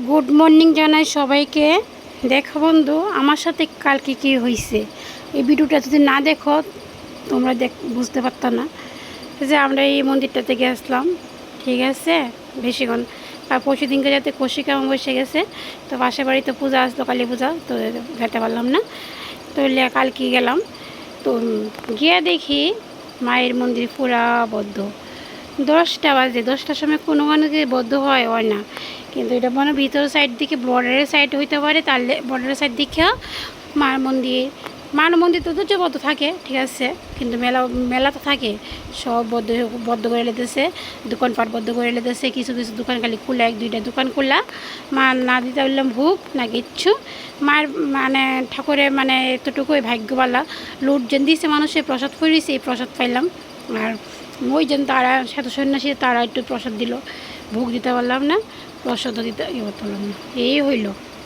Good morning জানাই সবাইকে। দেখো বন্ধু, আমার সাথে কালকে কী হয়েছে, এই ভিডিওটা যদি না দেখো তোমরা বুঝতে পারতো না যে আমরা এই মন্দিরটাতে গেছিলাম। ঠিক আছে, বেশিক্ষণ আর পরশু দিনকে যাতে কৌশিক বসে গেছে, তো পাশের বাড়িতে পূজা আসলো, কালী পূজা, তো যেতে পারলাম না। তো কালকে গেলাম, তো গিয়ে দেখি মায়ের মন্দির পুরা বদ্ধ। 10টা বাজে, 10টার সময় কোনো কি বদ্ধ হয় না, কিন্তু এটা মনে ভিতর সাইড দিকে বর্ডারের সাইড হইতে পারে, তাহলে বর্ডারের সাইড দিকেও মার মন্দির তো বদ্ধ থাকে, ঠিক আছে, কিন্তু মেলা তো থাকে, সব বদ্ধ করে লেতেছে, দোকানপাট বদ্ধ করে লেতেছে, কিছু কিছু দোকান খালি খোলা, 1-2টা দোকান খোলা। মা না দিতে বললাম ভোগ না কিচ্ছু। মায়ের মানে ঠাকুরের মানে এতটুকুই ভাগ্যবালা, লুট যেন দিয়েছে মানুষের, প্রসাদ করেছে, এই প্রসাদ পাইলাম। আর ওই যেন তারা সাধু সন্ন্যাসী, তারা একটু প্রসাদ দিল, ভোগ দিতে পারলাম না, প্রসাদও দিতে পারলাম না, এই হইল।